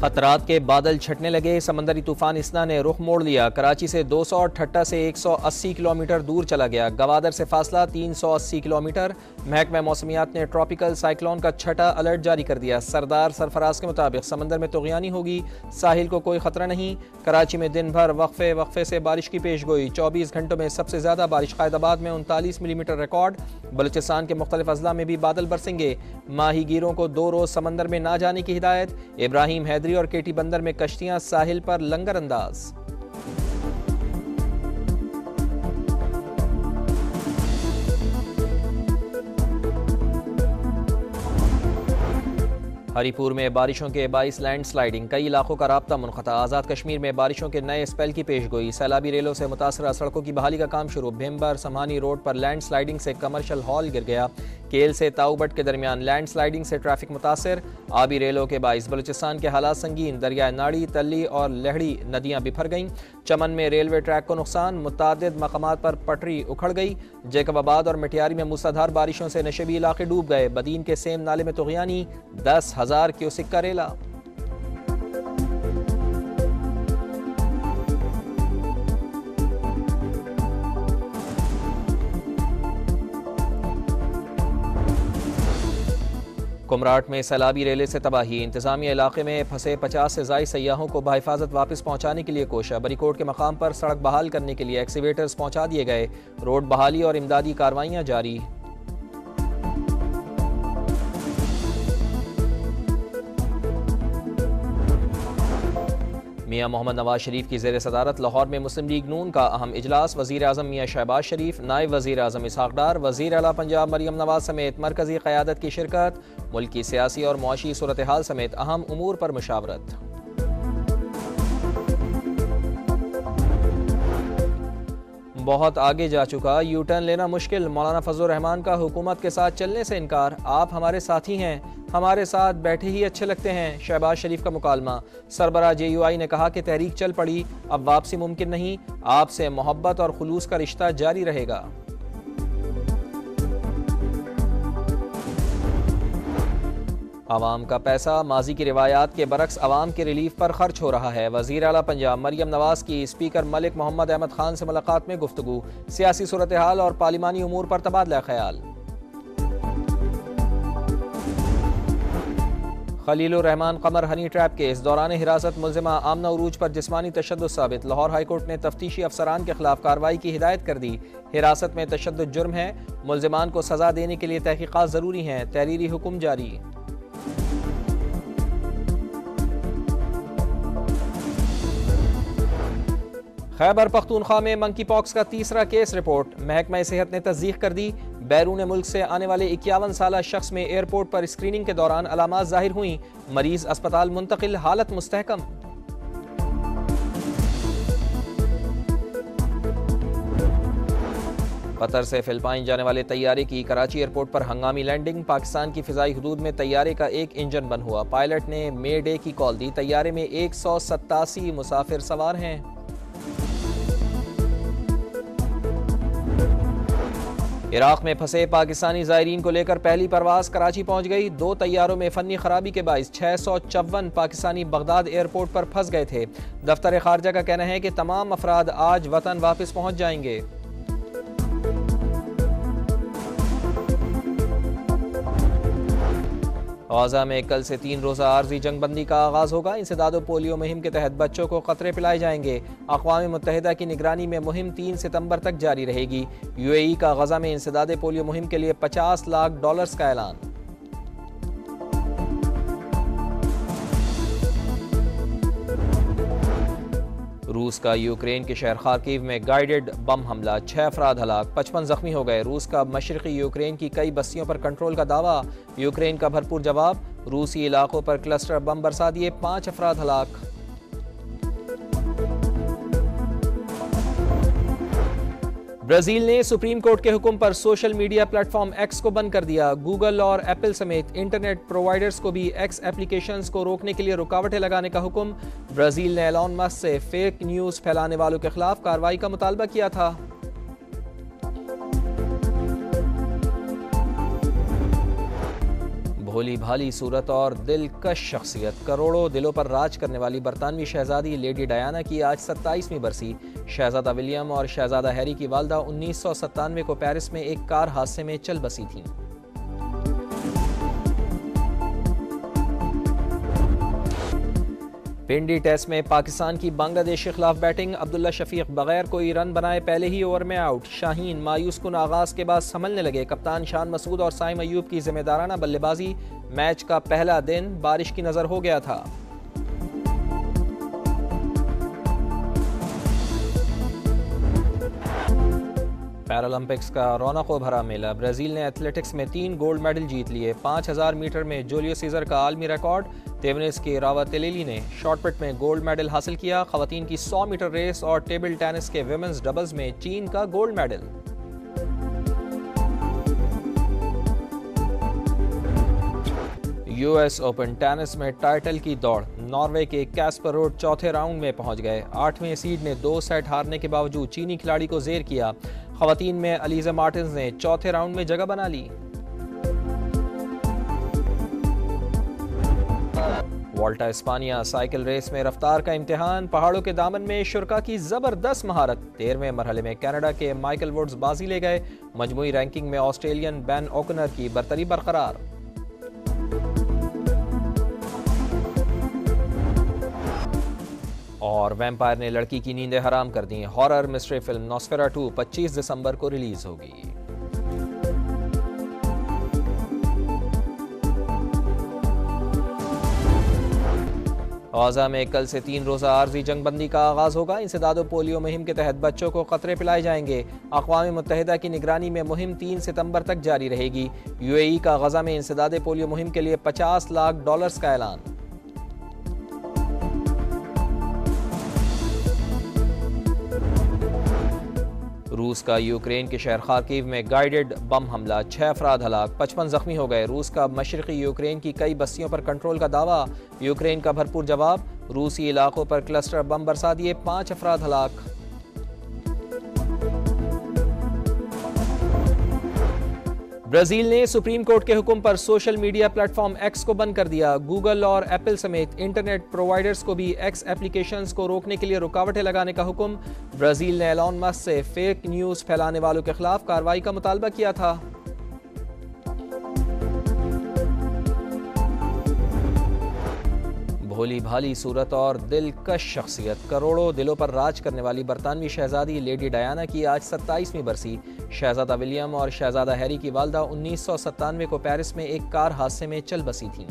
खतरात के बादल छटने लगे। समंदरी तूफान इसना ने रुख मोड़ लिया। कराची से 200 और ठट्टा से 180 किलोमीटर दूर चला गया। गवादर से फासला 380 किलोमीटर। महकमा मौसमियात ने ट्रॉपिकल साइक्लोन का छठा अलर्ट जारी कर दिया। सरदार सरफराज के मुताबिक समंदर में तुग़यानी होगी, साहिल को कोई खतरा नहीं। कराची में दिन भर वक्फे वक्फे से बारिश की पेश गोई। 24 घंटों में सबसे ज्यादा बारिश क़ायदाबाद में 39 मिलीमीटर रिकॉर्ड। बलूचिस्तान के मुख्तलिफ अजला में भी बादल बरसेंगे। माहीगीरों को 2 रोज समंदर में ना जाने की हिदायत। इब्राहिम हैदरी और केटी बंदर में कश्तियां साहिल पर लंगर अंदाज। हरीपुर में बारिशों के बाइस लैंड स्लाइडिंग, कई इलाकों का राब्ता मुनक़ता। आज़ाद कश्मीर में बारिशों के नए स्पेल की पेश गोई। सैलाबी रेलों से मुतासरा सड़कों की बहाली का काम शुरू। भिम्बर समहानी रोड पर लैंड स्लाइडिंग से कमर्शियल हॉल गिर गया। केल से ताऊबट के दरमियान लैंड स्लाइडिंग से ट्रैफिक मुतासर। आबी रेलों के बाइस बलूचिस्तान के हालात संगीन। दरिया नाड़ी, तल्ली और लहड़ी नदियां बिफर गईं। चमन में रेलवे ट्रैक को नुकसान। मुतादिद मकामात पर पटरी उखड़ गई। जैकबाबाद और मिटियारी में मूसलाधार बारिशों से नशेबी इलाके डूब गए। बदीन के सेम नाले में तुग़यानी। 10,000 क्यूसिक का रेला। कुमराट में सैलाबी रेले से तबाही। इंतजामिया इलाके में फंसे 50 से ज़ायद सयाहों को बहिफाजत वापस पहुंचाने के लिए कोशिश। बरीकोट के मकाम पर सड़क बहाल करने के लिए एक्सीवेटर्स पहुंचा दिए गए। रोड बहाली और इमदादी कार्रवाइयां जारी। मियां मोहम्मद नवाज शरीफ की ज़ेर सदारत लाहौर में मुस्लिम लीग नून का अहम इजलास। वज़ीर आज़म मियां शहबाज शरीफ, नायब वज़ीर आज़म इसहाक़ डार, वज़ीर आला पंजाब मरियम नवाज समेत मरकज़ी क़यादत की शिरकत। मुल्क की सियासी और मुआशी सूरत हाल समेत अहम उमूर पर मुशावरत। बहुत आगे जा चुका, यू टर्न लेना मुश्किल। मौलाना फजलुर रहमान का हुकूमत के साथ चलने से इनकार। आप हमारे साथी हैं, हमारे साथ बैठे ही अच्छे लगते हैं। शहबाज शरीफ का मुकालमा। सरबराह JUI ने कहा कि तहरीक चल पड़ी, अब वापसी मुमकिन नहीं। आपसे मोहब्बत और खुलूस का रिश्ता जारी रहेगा। आवाम का पैसा माजी की रिवायात के बरक्स आवाम के रिलीफ पर खर्च हो रहा है। वज़ीर आला पंजाब मरियम नवाज की स्पीकर मलिक मोहम्मद अहमद खान से मुलाकात में गुफ्तगू। सियासी सूरत हाल और पार्लिमानी उमूर पर तबादला ख्याल। खलीलुर रहमान कमर हनी ट्रैप केस दौरान हिरासत मुल्जिमा आमना उरूज पर जिस्मानी तशद्दुद साबित। लाहौर हाईकोर्ट ने तफ्तीशी अफसरान के खिलाफ कार्रवाई की हिदायत कर दी। हिरासत में तशद्दुद जुर्म है, मुल्जिमान को सजा देने के लिए तहकीकात जरूरी हैं। तहरीरी हुक्म जारी। खैबर पख्तूनख्वा में मंकी पॉक्स का तीसरा केस रिपोर्ट। महकमा सेहत ने तस्दीक कर दी। बैरून मुल्क से आने वाले 51 साला शख्स में एयरपोर्ट पर स्क्रीनिंग के दौरान अलामात जाहिर हुई। मरीज अस्पताल मुंतकिल, हालत मुस्तहकम। कतर से फिलिपाइन जाने वाले तैयारे की कराची एयरपोर्ट पर हंगामी लैंडिंग। पाकिस्तान की फिजाई हदूद में तैयारे का एक इंजन बंद हुआ। पायलट ने मे डे की कॉल दी। तैयारे में 187 मुसाफिर सवार हैं। इराक में फंसे पाकिस्तानी ज़ायरीन को लेकर पहली परवाज कराची पहुंच गई। 2 तैयारों में फनी खराबी के बाइस 654 पाकिस्तानी बगदाद एयरपोर्ट पर फंस गए थे। दफ्तर खारजा का कहना है कि तमाम अफराद आज वतन वापस पहुंच जाएंगे। गाज़ा में कल से 3 रोज़ा आर्जी जंगबंदी का आगाज होगा। इंसदाद पोलियो मुहिम के तहत बच्चों को कतरे पिलाए जाएंगे। अक़वाम मुत्तहिदा की निगरानी में मुहिम 3 सितंबर तक जारी रहेगी। UAE का गज़ा में इंसदाद पोलियो मुहिम के लिए $50 लाख का ऐलान। रूस का यूक्रेन के शहर खार्किव में गाइडेड बम हमला, 6 अफराद हलाक, 55 जख्मी हो गए। रूस का मशरक़ी यूक्रेन की कई बस्तियों पर कंट्रोल का दावा। यूक्रेन का भरपूर जवाब। रूसी इलाकों पर क्लस्टर बम बरसा दिए, 5 अफराद हलाक। ब्राजील ने सुप्रीम कोर्ट के हुक्म पर सोशल मीडिया प्लेटफॉर्म एक्स को बंद कर दिया। गूगल और एप्पल समेत इंटरनेट प्रोवाइडर्स को भी एक्स एप्लीकेशंस को रोकने के लिए रुकावटें लगाने का हुक्म। ब्राजील ने एलॉन मस्क से फेक न्यूज़ फैलाने वालों के खिलाफ कार्रवाई का मुतालबा किया था। भोली भाली सूरत और दिलकश शख्सियत, करोड़ों दिलों पर राज करने वाली बरतानवी शहजादी लेडी डायना की आज 27वीं बरसी। शहजादा विलियम और शहजादा हैरी की वालदा 1997 को पेरिस में एक कार हादसे में चल बसी थीं। पिंडी टेस्ट में पाकिस्तान की बांग्लादेश के खिलाफ बैटिंग, अब्दुल्ला शफीक बगैर कोई रन बनाए पहले ही ओवर में आउट। शाहीन मायूस कुन आगाज के बाद संभलने लगे। कप्तान शान मसूद और साइम अयूब की जिम्मेदाराना बल्लेबाजी। मैच का पहला दिन बारिश की नजर हो गया था। पैरालंपिक्स का रौनकों भरा मेला। ब्राजील ने एथलेटिक्स में 3 गोल्ड मेडल जीत लिए। 5000 मीटर में जूलियो सीजर का आलमी रिकॉर्ड। तेवनिस के रावातेलेली ने शॉटपुट में गोल्ड मेडल हासिल किया। खवातीन की 100 मीटर रेस और टेबल टेनिस के विमेंस डबल्स में चीन का gold medal. US open tennis में टाइटल की दौड़। नॉर्वे के कैस्पर रोड चौथे राउंड में पहुंच गए। 8वें सीड ने 2 सेट हारने के बावजूद चीनी खिलाड़ी को जेर किया। खवातीन में अलीजा मार्टिन्स ने चौथे राउंड में जगह बना ली। वोल्टा इस्पानिया साइकिल रेस में रफ्तार का इम्तिहान। पहाड़ों के दामन में शुरका की जबरदस्त महारत। 13वें मरहले में कनाडा के माइकल वुड्स बाजी ले गए। मजमूई रैंकिंग में ऑस्ट्रेलियन बेन ओकनर की बरतरी बरकरार। और वैम्पायर ने लड़की की नींदें हराम कर दी। हॉरर मिस्ट्री फिल्म नॉस्फेराटू 25 दिसंबर को रिलीज होगी। गाजा में कल से 3 रोज़ा आर्जी जंगबंदी का आगाज होगा। इंसदाद पोलियो मुहिम के तहत बच्चों को कतरे पिलाए जाएंगे। अक़वाम मुत्तहिदा की निगरानी में मुहिम 3 सितंबर तक जारी रहेगी। यूएई का गाजा में इंसदाद पोलियो मुहिम के लिए $50 लाख का ऐलान। रूस का यूक्रेन के शहर खार्किव में गाइडेड बम हमला। 6 अफराद हलाक, 55 जख्मी हो गए। रूस का मशरक़ी यूक्रेन की कई बस्तियों पर कंट्रोल का दावा। यूक्रेन का भरपूर जवाब। रूसी इलाकों पर क्लस्टर बम बरसा दिए। 5 अफराद हलाक। ब्राजील ने सुप्रीम कोर्ट के हुक्म पर सोशल मीडिया प्लेटफॉर्म एक्स को बंद कर दिया। गूगल और एप्पल समेत इंटरनेट प्रोवाइडर्स को भी एक्स एप्लीकेशंस को रोकने के लिए रुकावटें लगाने का हुक्म। ब्राजील ने एलॉन मस्क से फेक न्यूज फैलाने वालों के खिलाफ कार्रवाई का मुतालबा किया था। भोली भाली सूरत और दिलकश शख्सियत, करोड़ों दिलों पर राज करने वाली बरतानवी शहजादी लेडी डायना की आज 27वीं बरसी। शहजादा विलियम और शहजादा हैरी की वालदा 1997 को पेरिस में एक कार हादसे में चल बसी थीं।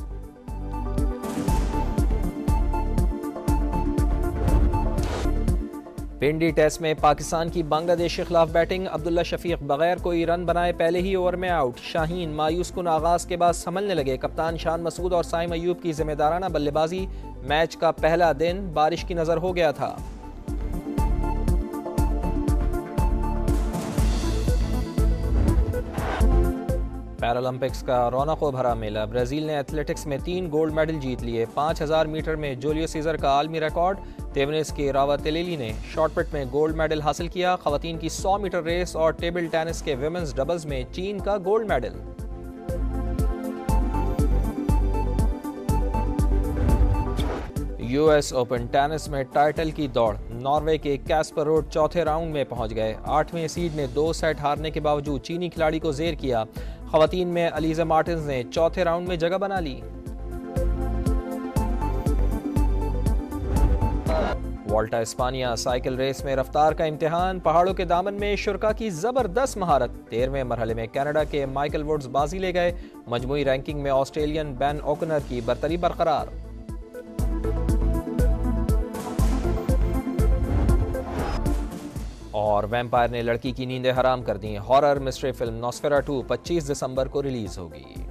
पिंडी टेस्ट में पाकिस्तान की बांग्लादेश के खिलाफ बैटिंग, अब्दुल्ला शफीक बगैर कोई रन बनाए पहले ही ओवर में आउट। शाहीन मायूस कुन आगाज के बाद संभलने लगे। कप्तान शान मसूद और साइम अयूब की जिम्मेदाराना बल्लेबाजी। मैच का पहला दिन बारिश की नजर हो गया था। पैरालंपिक्स का रौनकों भरा मेला। ब्राजील ने एथलेटिक्स में 3 गोल्ड मेडल जीत लिए। 5000 मीटर में जूलियो सीजर का आलमी रिकॉर्ड। तेवनिस के रावातेलेली ने शॉटपुट में गोल्ड मेडल हासिल किया। खवातीन की 100 मीटर रेस और टेबल टेनिस के विमेंस डबल्स में चीन का gold medal. US open tennis में टाइटल की दौड़। नॉर्वे के कैस्पर रोड चौथे राउंड में पहुंच गए। 8वें सीड ने 2 सेट हारने के बावजूद चीनी खिलाड़ी को जेर किया। खवातीन में अलीजा मार्टिन्स ने चौथे राउंड में जगह बना ली। वोल्टा इस्पानिया साइकिल रेस में रफ्तार का इम्तिहान। पहाड़ों के दामन में शुरका की जबरदस्त महारत। 13वें मरहले में कनाडा के माइकल वुड्स बाजी ले गए। मजमूई रैंकिंग में ऑस्ट्रेलियन बेन ओकनर की बरतरी बरकरार। और वैम्पायर ने लड़की की नींदें हराम कर दी। हॉरर मिस्ट्री फिल्म नॉस्फेराटू 25 दिसंबर को रिलीज होगी।